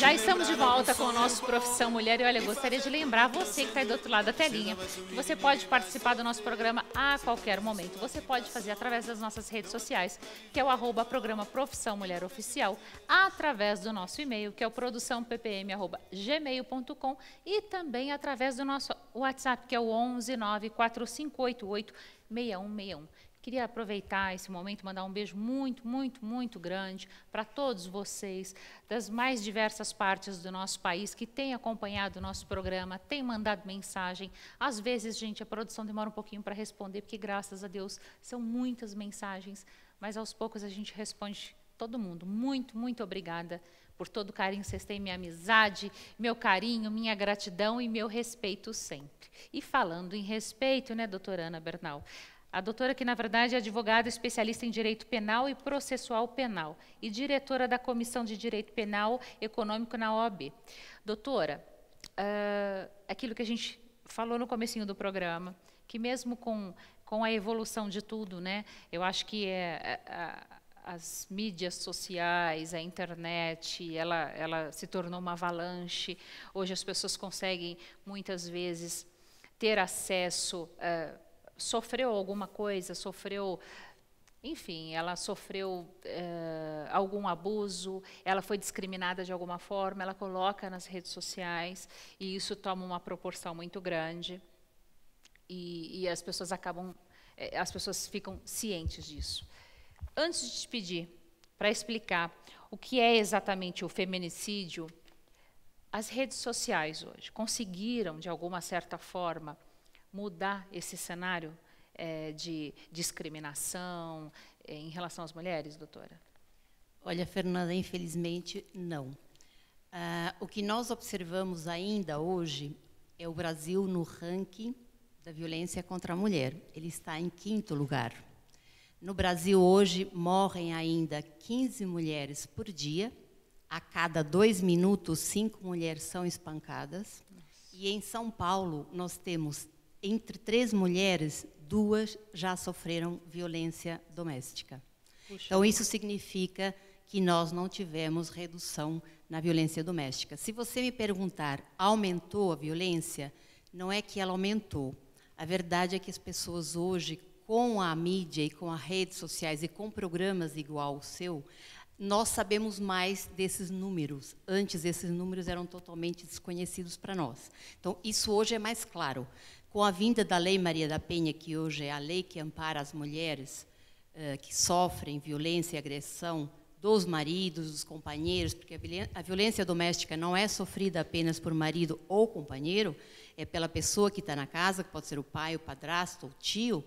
Já estamos de volta com o nosso Profissão Mulher e olha, eu gostaria de lembrar você que está aí do outro lado da telinha que você pode participar do nosso programa a qualquer momento. Você pode fazer através das nossas redes sociais, que é o @programa Profissão Mulher Oficial, através do nosso e-mail, que é o produçãoppm@gmail.com e também através do nosso WhatsApp, que é o 11 94588 6161. Queria aproveitar esse momento e mandar um beijo muito, muito, muito grande para todos vocês das mais diversas partes do nosso país que têm acompanhado o nosso programa, têm mandado mensagem. Às vezes, gente, a produção demora um pouquinho para responder, porque, graças a Deus, são muitas mensagens, mas aos poucos a gente responde todo mundo. Muito, muito obrigada por todo o carinho que vocês têm, minha amizade, meu carinho, minha gratidão e meu respeito sempre. E falando em respeito, né, doutora Ana Bernal? A doutora, que na verdade é advogada especialista em direito penal e processual penal e diretora da Comissão de Direito Penal Econômico na OAB. Doutora, aquilo que a gente falou no comecinho do programa, que mesmo com a evolução de tudo, né, eu acho que as mídias sociais, a internet, ela se tornou uma avalanche. Hoje as pessoas conseguem, muitas vezes, ter acesso... sofreu alguma coisa, enfim, ela sofreu algum abuso, ela foi discriminada de alguma forma, ela coloca nas redes sociais e isso toma uma proporção muito grande e as pessoas as pessoas ficam cientes disso. Antes de te pedir para explicar o que é exatamente o feminicídio, as redes sociais hoje conseguiram, de alguma certa forma, mudar esse cenário de discriminação em relação às mulheres, doutora? Olha, Fernanda, infelizmente, não. O que nós observamos ainda hoje é o Brasil no ranking da violência contra a mulher. Ele está em 5º lugar. No Brasil, hoje, morrem ainda 15 mulheres por dia. A cada 2 minutos, 5 mulheres são espancadas. E em São Paulo, nós temos... Entre 3 mulheres, 2 já sofreram violência doméstica. Puxa. Então, isso significa que nós não tivemos redução na violência doméstica. Se você me perguntar, aumentou a violência? Não é que ela aumentou. A verdade é que as pessoas hoje, com a mídia e com as redes sociais e com programas igual ao seu, nós sabemos mais desses números. Antes, esses números eram totalmente desconhecidos para nós. Então, isso hoje é mais claro. Com a vinda da Lei Maria da Penha, que hoje é a lei que ampara as mulheres que sofrem violência e agressão dos maridos, dos companheiros, porque a violência doméstica não é sofrida apenas por marido ou companheiro, é pela pessoa que está na casa, que pode ser o pai, o padrasto, o tio.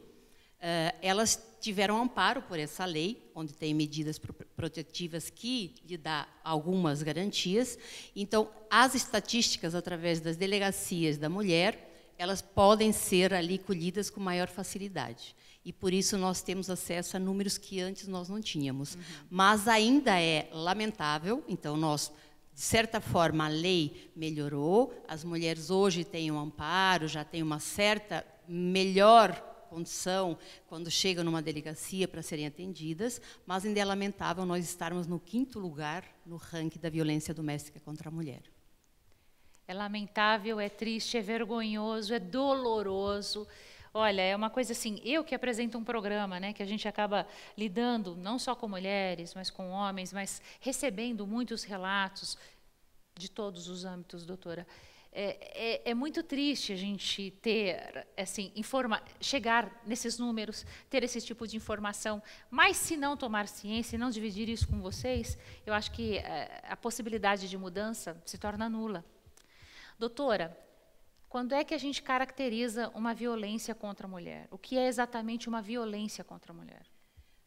Elas tiveram amparo por essa lei, onde tem medidas protetivas que lhe dá algumas garantias. Então, as estatísticas, através das delegacias da mulher, elas podem ser ali colhidas com maior facilidade. E, por isso, nós temos acesso a números que antes nós não tínhamos. Uhum. Mas ainda é lamentável, então, nós, de certa forma, a lei melhorou, as mulheres hoje têm um amparo, já têm uma certa melhor condição quando chegam numa delegacia para serem atendidas, mas ainda é lamentável nós estarmos no 5º lugar no ranking da violência doméstica contra a mulher. É lamentável, é triste, é vergonhoso, é doloroso. Olha, é uma coisa assim, eu que apresento um programa, né, que a gente acaba lidando não só com mulheres, mas com homens, mas recebendo muitos relatos de todos os âmbitos, doutora. É muito triste a gente ter, assim, chegar nesses números, ter esse tipo de informação, mas se não tomar ciência e não dividir isso com vocês, eu acho que a possibilidade de mudança se torna nula. Doutora, quando é que a gente caracteriza uma violência contra a mulher? O que é exatamente uma violência contra a mulher?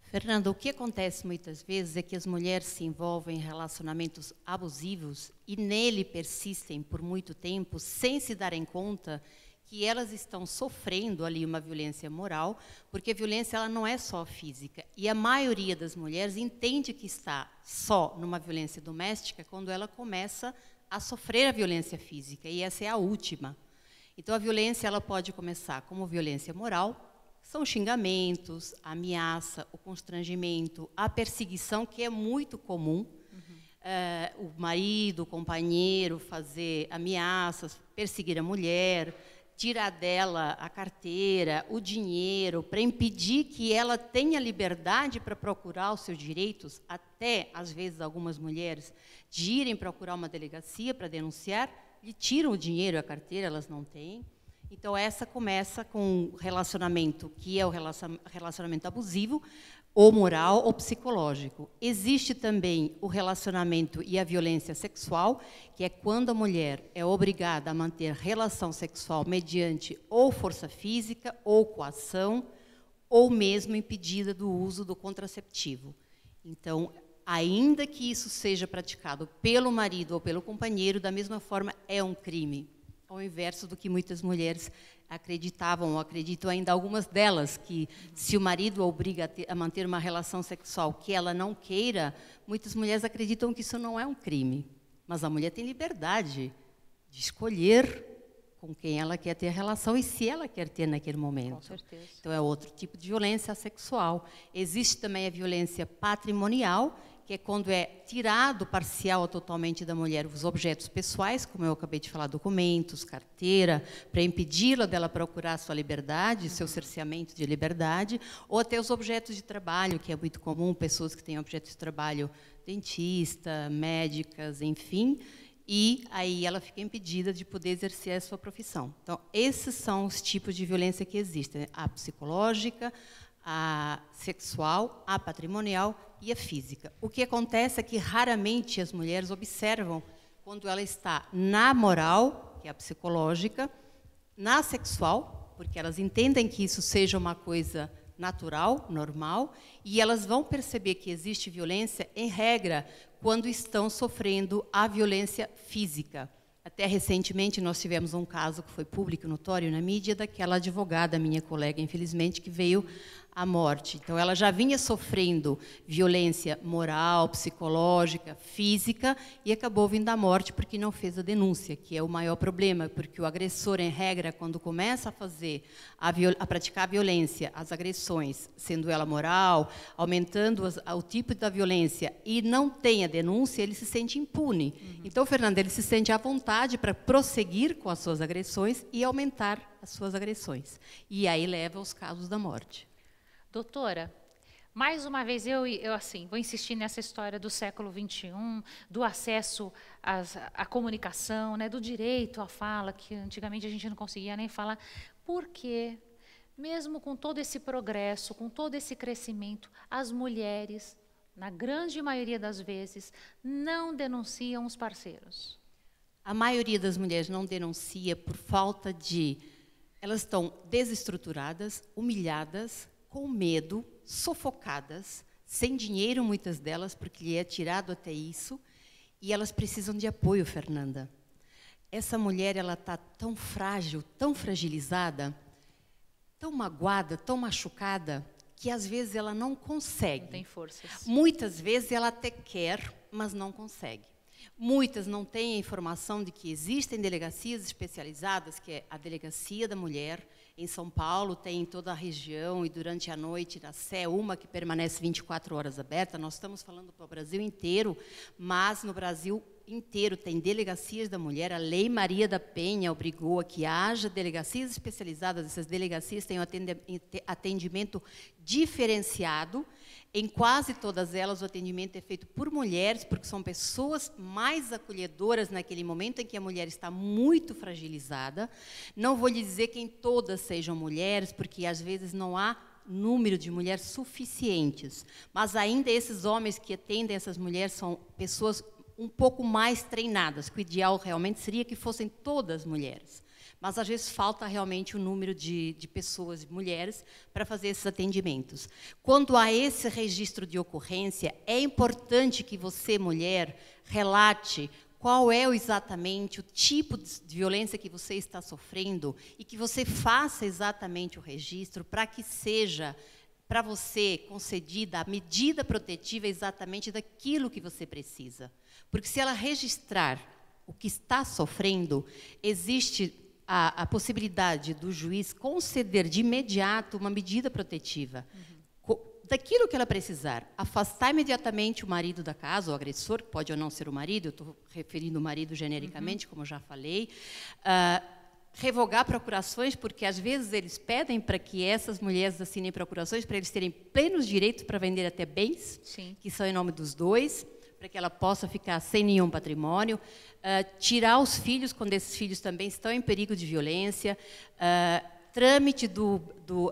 Fernanda, o que acontece muitas vezes é que as mulheres se envolvem em relacionamentos abusivos e nele persistem por muito tempo sem se darem conta que elas estão sofrendo ali uma violência moral, porque a violência ela não é só física. E a maioria das mulheres entende que está só numa violência doméstica quando ela começa a sofrer a violência física, e essa é a última. Então, a violência ela pode começar como violência moral, são xingamentos, a ameaça, o constrangimento, a perseguição, que é muito comum. o marido, o companheiro fazer ameaças, perseguir a mulher, tirar dela a carteira, o dinheiro, para impedir que ela tenha liberdade para procurar os seus direitos, até, às vezes, algumas mulheres de irem procurar uma delegacia para denunciar, lhe tiram o dinheiro e a carteira, elas não têm. Então, essa começa com um relacionamento que é o relacionamento abusivo, ou moral ou psicológico. Existe também o relacionamento e a violência sexual, que é quando a mulher é obrigada a manter relação sexual mediante ou força física, ou coação, ou mesmo impedida do uso do contraceptivo. Então, ainda que isso seja praticado pelo marido ou pelo companheiro, da mesma forma é um crime. Ao inverso do que muitas mulheres acreditavam, ou acreditam ainda algumas delas, que se o marido a obriga a manter uma relação sexual que ela não queira, muitas mulheres acreditam que isso não é um crime. Mas a mulher tem liberdade de escolher com quem ela quer ter relação e se ela quer ter naquele momento. Com certeza. Então, é outro tipo de violência sexual. Existe também a violência patrimonial, que é quando é tirado parcial ou totalmente da mulher os objetos pessoais, como eu acabei de falar, documentos, carteira, para impedi-la dela procurar sua liberdade, seu cerceamento de liberdade, ou até os objetos de trabalho, que é muito comum, pessoas que têm objetos de trabalho, dentista, médicas, enfim, e aí ela fica impedida de poder exercer a sua profissão. Então, esses são os tipos de violência que existem, a psicológica, a sexual, a patrimonial e a física. O que acontece é que raramente as mulheres observam quando ela está na moral, que é a psicológica, na sexual, porque elas entendem que isso seja uma coisa natural, normal, e elas vão perceber que existe violência, em regra, quando estão sofrendo a violência física. Até recentemente nós tivemos um caso que foi público, notório na mídia, daquela advogada, minha colega, infelizmente, que veio à morte. Então, ela já vinha sofrendo violência moral, psicológica, física, e acabou vindo à morte porque não fez a denúncia, que é o maior problema, porque o agressor, em regra, quando começa a fazer, a praticar a violência, as agressões, sendo ela moral, aumentando o tipo da violência, e não tem a denúncia, ele se sente impune. Então, Fernanda, ele se sente à vontade para prosseguir com as suas agressões e aumentar as suas agressões. E aí leva aos casos da morte. Doutora, mais uma vez eu assim, vou insistir nessa história do século XXI, do acesso à comunicação, né, do direito à fala, que antigamente a gente não conseguia nem falar. Por quê? Mesmo com todo esse progresso, com todo esse crescimento, as mulheres, na grande maioria das vezes, não denunciam os parceiros. A maioria das mulheres não denuncia por falta de... Elas estão desestruturadas, humilhadas, com medo, sufocadas, sem dinheiro, muitas delas, porque lhe é tirado até isso, e elas precisam de apoio, Fernanda. Essa mulher, ela está tão frágil, tão fragilizada, tão magoada, tão machucada, que às vezes ela não consegue. Não tem forças. Muitas vezes ela até quer, mas não consegue. Muitas não têm a informação de que existem delegacias especializadas, que é a Delegacia da Mulher, em São Paulo, tem em toda a região, e durante a noite, na Sé, uma que permanece 24 horas aberta. Nós estamos falando para o Brasil inteiro, mas no Brasil inteiro tem delegacias da mulher. A Lei Maria da Penha obrigou a que haja delegacias especializadas. Essas delegacias têm um atendimento diferenciado. Em quase todas elas, o atendimento é feito por mulheres, porque são pessoas mais acolhedoras naquele momento em que a mulher está muito fragilizada. Não vou lhe dizer que em todas sejam mulheres, porque às vezes não há número de mulheres suficientes. Mas ainda esses homens que atendem essas mulheres são pessoas um pouco mais treinadas, que o ideal realmente seria que fossem todas mulheres. Mas, às vezes, falta realmente o número de pessoas, mulheres, para fazer esses atendimentos. Quando há esse registro de ocorrência, é importante que você, mulher, relate qual é exatamente o tipo de violência que você está sofrendo e que você faça exatamente o registro para que seja, para você, concedida a medida protetiva exatamente daquilo que você precisa. Porque se ela registrar o que está sofrendo, existe a possibilidade do juiz conceder de imediato uma medida protetiva, daquilo que ela precisar. Afastar imediatamente o marido da casa, o agressor, que pode ou não ser o marido, eu estou referindo o marido genericamente, como eu já falei. Revogar procurações, porque às vezes eles pedem para que essas mulheres assinem procurações para eles terem plenos direitos para vender até bens, Sim. que são em nome dos dois, para que ela possa ficar sem nenhum patrimônio. Tirar os filhos, quando esses filhos também estão em perigo de violência. Trâmite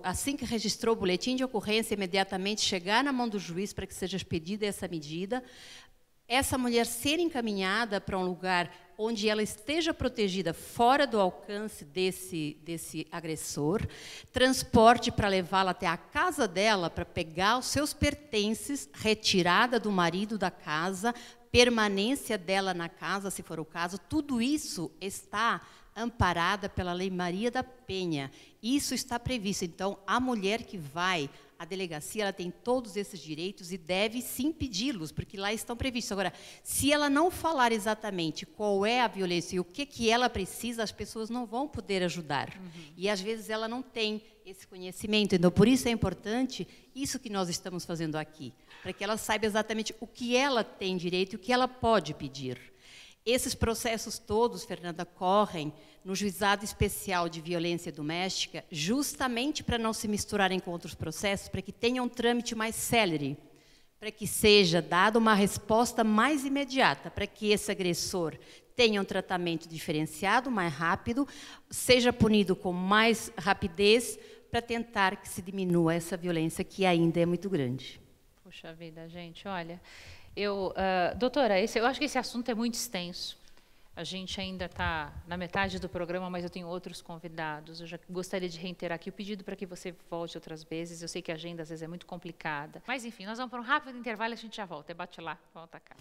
assim que registrou o boletim de ocorrência, imediatamente chegar na mão do juiz para que seja expedida essa medida. Essa mulher ser encaminhada para um lugar onde ela esteja protegida, fora do alcance desse agressor, transporte para levá-la até a casa dela, para pegar os seus pertences, retirada do marido da casa, permanência dela na casa, se for o caso, tudo isso está amparada pela Lei Maria da Penha. Isso está previsto. Então, a mulher que vai à delegacia, ela tem todos esses direitos e deve sim pedi-los, porque lá estão previstos. Agora, se ela não falar exatamente qual é a violência e o que ela precisa, as pessoas não vão poder ajudar. E, às vezes, ela não tem esse conhecimento. Então, por isso é importante isso que nós estamos fazendo aqui, para que ela saiba exatamente o que ela tem direito e o que ela pode pedir. Esses processos todos, Fernanda, correm no Juizado Especial de Violência Doméstica, justamente para não se misturarem com outros processos, para que tenha um trâmite mais célere, para que seja dada uma resposta mais imediata, para que esse agressor tenha um tratamento diferenciado, mais rápido, seja punido com mais rapidez, para tentar que se diminua essa violência que ainda é muito grande. Puxa vida, gente, olha... doutora, eu acho que esse assunto é muito extenso. A gente ainda está na metade do programa, mas eu tenho outros convidados. Eu já gostaria de reiterar aqui o pedido para que você volte outras vezes. Eu sei que a agenda às vezes é muito complicada. Mas, enfim, nós vamos para um rápido intervalo e a gente já volta. É bate lá, volta cá.